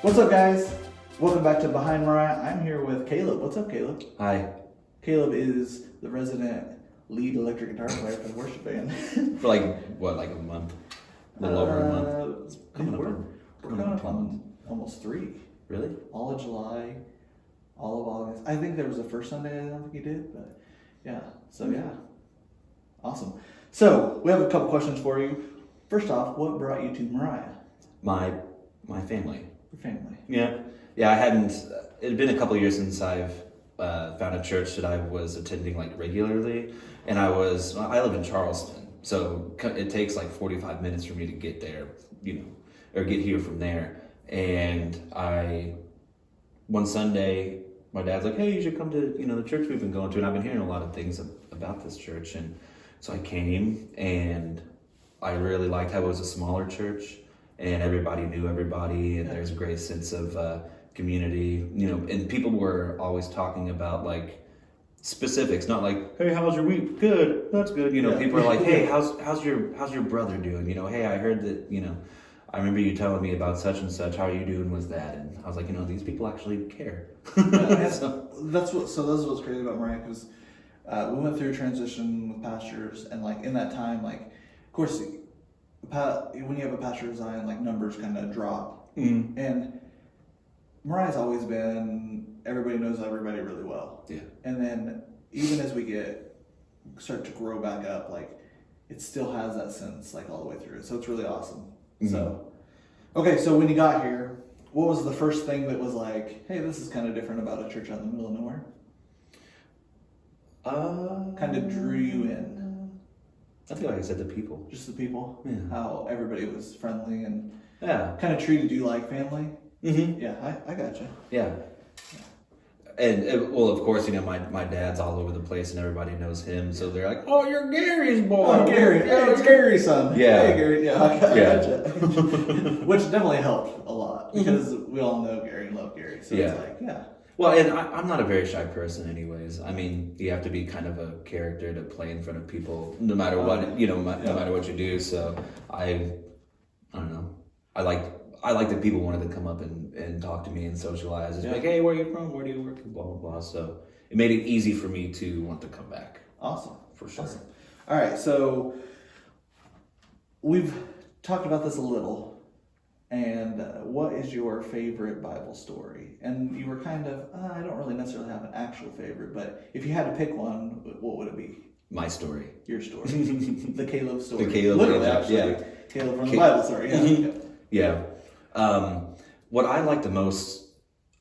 What's up, guys? Welcome back to Behind Moriah. I'm here with Caleb. What's up, Caleb? Hi. Caleb is the resident lead electric guitar player for the worship band. For like a month? A little over a month? We're coming up on almost 3. Really? All of July, all of August. I think there was a first Sunday I don't think you did, but yeah. So yeah. Awesome. So we have a couple questions for you. First off, what brought you to Moriah? My family. Your family. Yeah, I hadn't, it had been a couple of years since I've found a church that I was attending like regularly, and I live in Charleston, so it takes like 45 minutes for me to get there, or get here from there. And one Sunday, my dad's like, hey, you should come to, the church we've been going to, and I've been hearing a lot of things about this church, and so I came, and I really liked how it was a smaller church, and everybody knew everybody, and there's a great sense of community, and people were always talking about like specifics, not like, hey, how's your week? Good, that's good. People are like, hey, how's your brother doing? Hey, I heard that, I remember you telling me about such and such. How are you doing with that? And I was like, these people actually care. So that's what's crazy about Moriah, because we went through a transition with pastors, and like in that time, like of course, when you have a pastor resign, like numbers kind of drop, and Moriah's always been everybody knows everybody really well. Yeah. And then even as we start to grow back up, like it still has that sense like all the way through. So it's really awesome. Mm-hmm. So, okay, so when you got here, what was the first thing that was like, hey, this is kind of different about a church out in the middle of nowhere? Kind of drew you in. I think, like I said, the people. Just the people. Yeah. How everybody was friendly and kind of treated you like family. Mm-hmm. Yeah, I gotcha. Yeah. And well, of course, my dad's all over the place, and everybody knows him. So they're like, "Oh, you're Gary's boy." Oh, Gary. Yeah, it's Gary's son. Yeah. Hey, Gary. Yeah, I gotcha. Which definitely helped a lot, because we all know Gary and love Gary. So it's like, yeah. Well, and I'm not a very shy person, anyways. I mean, you have to be kind of a character to play in front of people, no matter what, no matter what you do. So I don't know. I like that people wanted to come up and talk to me and socialize. It's like, hey, where are you from? Where do you work? Blah, blah, blah. So it made it easy for me to want to come back. Awesome. For sure. Awesome. All right, so we've talked about this a little. And what is your favorite Bible story? And you were kind of, I don't really necessarily have an actual favorite, but if you had to pick one, what would it be? My story. Your story. The Caleb story. The Caleb. Literally, actually. Yeah. Caleb from the Bible story. Yeah. Yeah. What I liked the most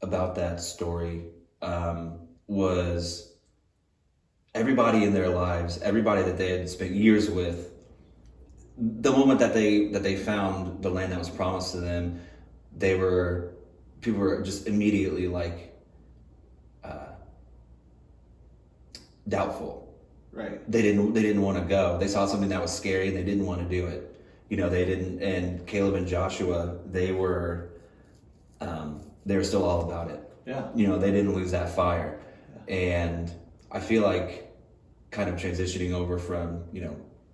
about that story was everybody in their lives, everybody that they had spent years with, the moment that they found the land that was promised to them, people were just immediately like doubtful. Right. They didn't want to go. They saw something that was scary and they didn't want to do it. They didn't. And Caleb and Joshua, they were still all about it. Yeah. They didn't lose that fire. Yeah. And I feel like kind of transitioning over from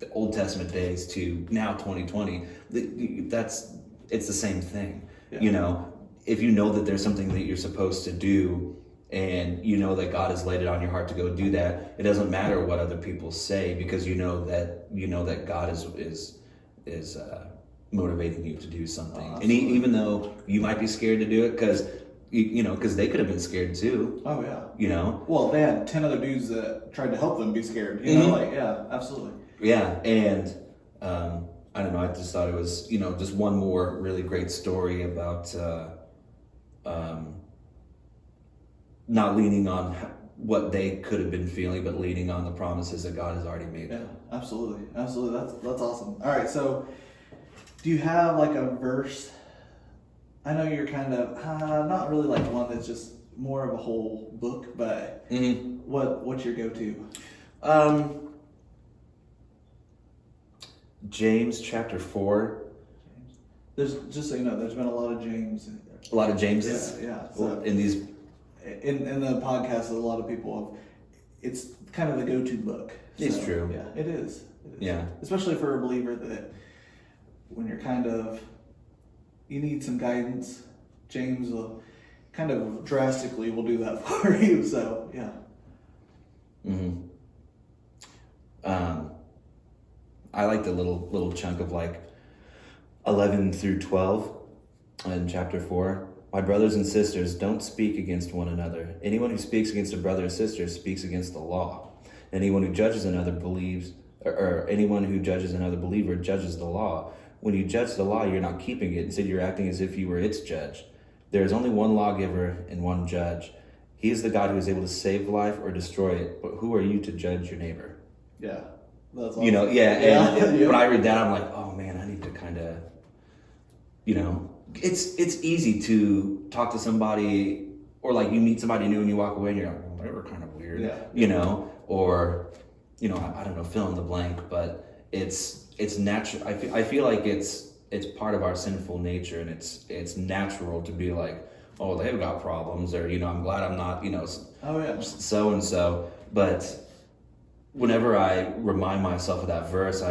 the Old Testament days to now 2020, it's the same thing. Yeah. If you know that there's something that you're supposed to do, and that God has laid it on your heart to go do that, it doesn't matter what other people say, because you know that God is motivating you to do something. And even though you might be scared to do it, because they could have been scared too. Oh yeah. Well, they had 10 other dudes that tried to help them be scared. Yeah, absolutely. Yeah, and I don't know. I just thought it was just one more really great story about not leaning on what they could have been feeling, but leaning on the promises that God has already made. Yeah, absolutely. That's awesome. All right, so do you have like a verse? I know you're kind of not really like one that's just more of a whole book, but what's your go-to? James chapter 4. There's, just so you know, there's been a lot of James in there. A lot of Jameses? Yeah. So in the podcast, a lot of people it's kind of the go-to book. It's true. Yeah, it is. Yeah. Especially for a believer that when you're you need some guidance, James will kind of drastically will do that for you. So yeah. Mm-hmm. I like the little chunk of like 11 through 12 in chapter 4. My brothers and sisters, don't speak against one another. Anyone who speaks against a brother or sister speaks against the law. Anyone who judges another believes, or anyone who judges another believer judges the law. When you judge the law, you're not keeping it. Instead, you're acting as if you were its judge. There is only one lawgiver and one judge. He is the God who is able to save life or destroy it. But who are you to judge your neighbor? Yeah. That's awesome. You know, and Yeah. when I read that, I'm like, oh man, I need to kind of, you know, it's easy to talk to somebody, or like you meet somebody new and you walk away and you're like, well, they were kind of weird, you know, or, you know, I don't know, fill in the blank, but it's natural. I feel like it's part of our sinful nature, and it's natural to be like, oh, they've got problems, or, you know, I'm glad I'm not, you know, so and so, but whenever I remind myself of that verse,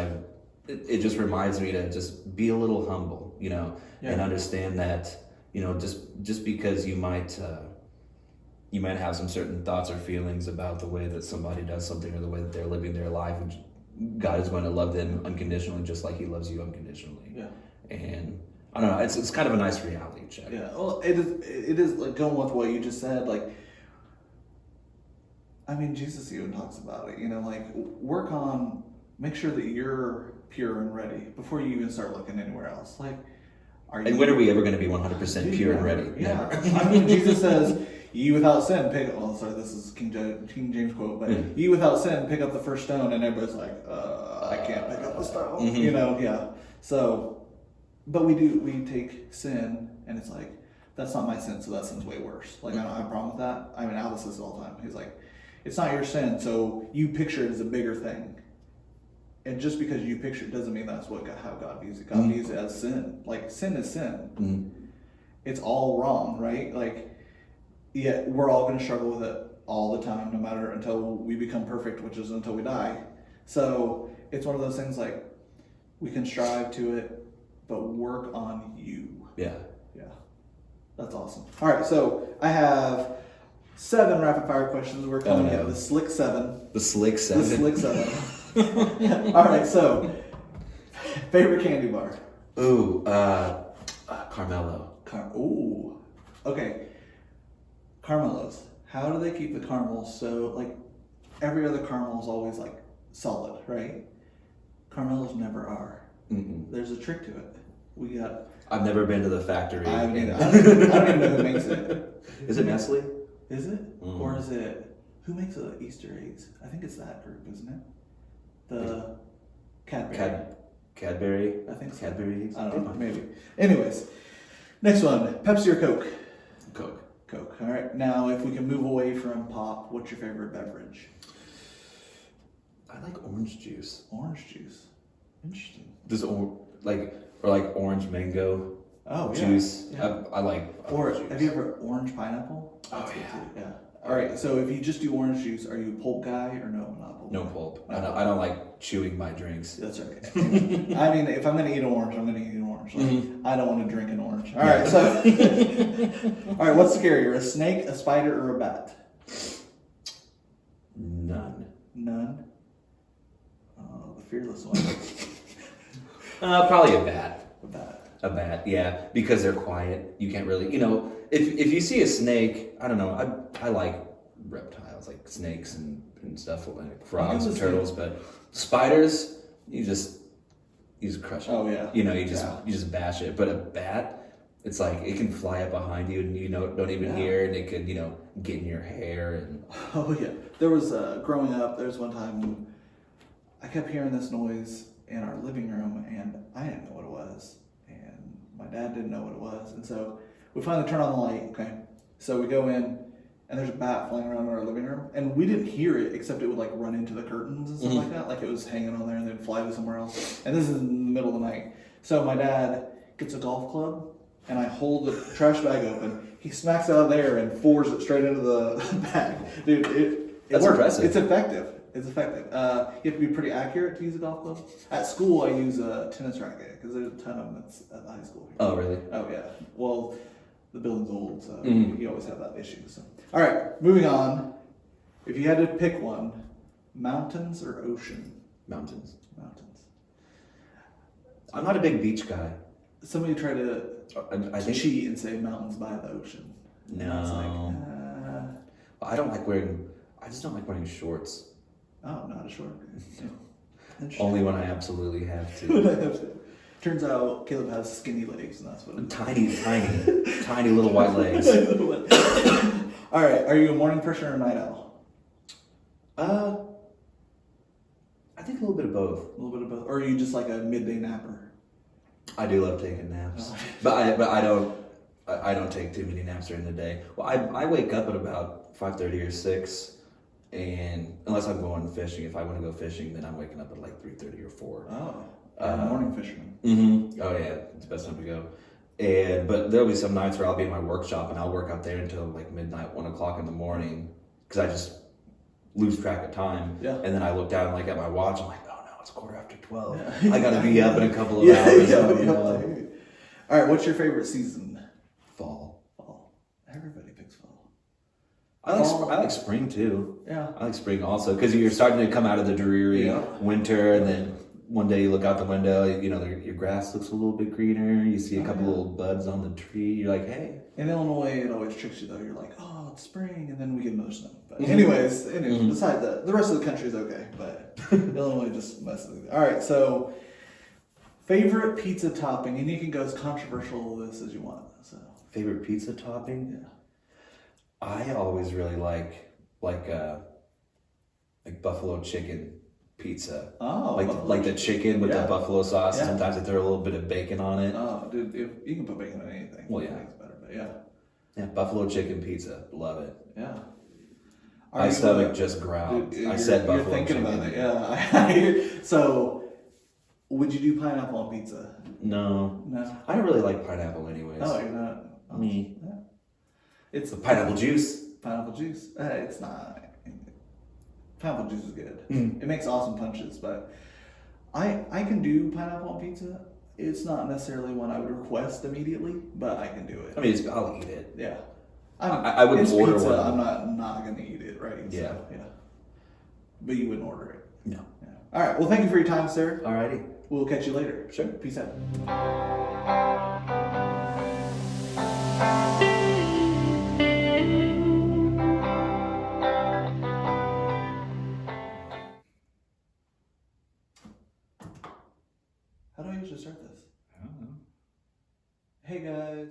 it just reminds me to just be a little humble, you know, and understand that, you know, just because you might have some certain thoughts or feelings about the way that somebody does something or the way that they're living their life, God is going to love them unconditionally, just like He loves you unconditionally. Yeah. And I don't know, it's kind of a nice reality check. Yeah. Well, it is like going with what you just said, like, I mean, Jesus even talks about it, you know, like make sure that you're pure and ready before you even start looking anywhere else. Like, and when are we ever going to be 100% pure and ready? Yeah. I mean, Jesus says, "Ye without sin pick." Oh, sorry, this is King James quote, but "Ye without sin pick up the first stone," and everybody's like, "I can't pick up the stone," you know? Yeah. So, but we take sin, and it's like, that's not my sin, so that sin's way worse. Like, I don't have a problem with that. I mean, Alice says it all the time. He's like, it's not your sin, so you picture it as a bigger thing. And just because you picture it doesn't mean that's how God views it. God views it as sin. Like, sin is sin. It's all wrong, right? Like, yeah, we're all going to struggle with it all the time, no matter until we become perfect, which is until we die. So it's one of those things like, we can strive to it, but work on you. Yeah. Yeah. That's awesome. All right, so I have 7 rapid fire questions. We're calling it the Slick 7. The Slick 7. The Slick 7. All right, so favorite candy bar? Ooh, Carmelo. Ooh, okay. Carmelos. How do they keep the caramel so, like, every other caramel is always like solid, right? Carmelos never are. There's a trick to it. I've never been to the factory. I don't even know who makes it. Is it Nestle? Is it? Or is it, who makes the Easter eggs? I think it's that group, isn't it? The Cadbury. Cadbury? I think so. Cadbury eggs? I don't know, maybe. Anyways, next one, Pepsi or Coke? Coke. All right. Now, if we can move away from pop, what's your favorite beverage? I like orange juice. Orange juice. Interesting. Like orange mango juice. Yeah. I like. Or juice. have you ever orange pineapple? That's good too. Yeah. All right. So if you just do orange juice, are you a pulp guy or no? Not pulp. No pulp. I don't like chewing my drinks. That's okay. I mean, if I'm gonna eat an orange, I'm gonna eat an orange. Like, I don't want to drink an orange. All right. So, all right. What's scarier, a snake, a spider, or a bat? None. Oh, the fearless one. Probably a bat. A bat. A bat, yeah, because they're quiet. You can't really, you know, if you see a snake, I don't know. I like reptiles, like snakes and stuff, like frogs and turtles, but spiders, you just crush it. Oh yeah. You know, you just bash it. But a bat, it's like it can fly up behind you and you don't even hear, and it could, you know, get in your hair and. Oh yeah. There was growing up. There was one time I kept hearing this noise in our living room, and I didn't know what it was, and my dad didn't know what it was, and so we finally turn on the light. Okay, so we go in, and there's a bat flying around in our living room, and we didn't hear it except it would like run into the curtains and stuff like that, like it was hanging on there and then fly to somewhere else. And this is in the middle of the night, so my dad gets a golf club, and I hold the trash bag open. He smacks it out of there and fours it straight into the bag. Dude, that's works. impressive. It's effective. You have to be pretty accurate to use a golf club. At school, I use a tennis racket because there's a ton of them at the high school. Oh, really? Oh, yeah. Well, the building's old, so Mhm. you always have that issue. So, all right, moving on. If you had to pick one, mountains or ocean? Mountains. Mountains. I'm not a big beach guy. Somebody tried to I think cheat and say mountains by the ocean. And No. it's like, I don't like wearing. I just don't like wearing shorts. oh, not a short. Only when I absolutely have to. Turns out Caleb has skinny legs, and that's what. Tiny little white legs. All right, are you a morning person or a night owl? I think a little bit of both. A little bit of both, or are you just like a midday napper? I do love taking naps, Oh. but I don't take too many naps during the day. Well, I wake up at about 5:30 or 6, and unless I'm going fishing, if I want to go fishing, then I'm waking up at like 3:30 or 4. Oh, you're a morning fisherman. Mm-hmm. Oh yeah, it's the best time to go. But there'll be some nights where I'll be in my workshop and I'll work out there until like midnight, 1 o'clock in the morning, because I just lose track of time. Yeah. And then I look down like at my watch. I'm like, oh no, it's 12:15. Yeah. I gotta be up in a couple of hours. All right, what's your favorite season? Fall. Fall. Everybody picks fall. I like spring too. Yeah. I like spring also because you're starting to come out of the dreary winter, and then one day you look out the window, your grass looks a little bit greener. You see a couple little buds on the tree. You're like, hey. In Illinois, it always tricks you though. You're like, oh, it's spring, and then we get another snow. But anyways, besides that, the rest of the country is okay, but Illinois just messes with you. All right, so favorite pizza topping, and you can go as controversial with this as you want. So Favorite pizza topping? yeah. I always really like buffalo chicken pizza. Oh, Like the chicken with the buffalo sauce. Yeah. Sometimes they throw a little bit of bacon on it. Oh, dude, if you can put bacon on anything. Well, yeah. It's better, but yeah. Yeah, buffalo chicken pizza. Love it. Yeah. My stomach just growled. Dude, I said you're buffalo thinking chicken. about it, yeah. So, would you do pineapple on pizza? No. No. I don't really like pineapple anyways. Oh, you're not. Oh, Me. Yeah. It's The pineapple juice. Pineapple juice. It's not. Pineapple juice is good. Mm. It makes awesome punches, but I can do pineapple on pizza. It's not necessarily one I would request immediately, but I can do it. I mean, I'll eat it. Yeah. I wouldn't it's order pizza, one. I'm not gonna eat it, right? Yeah. So, yeah. But you wouldn't order it. No. Yeah. All right. Well, thank you for your time, sir. Alrighty. We'll catch you later. Sure. Peace out. How do I usually start this? I don't know. Hey guys.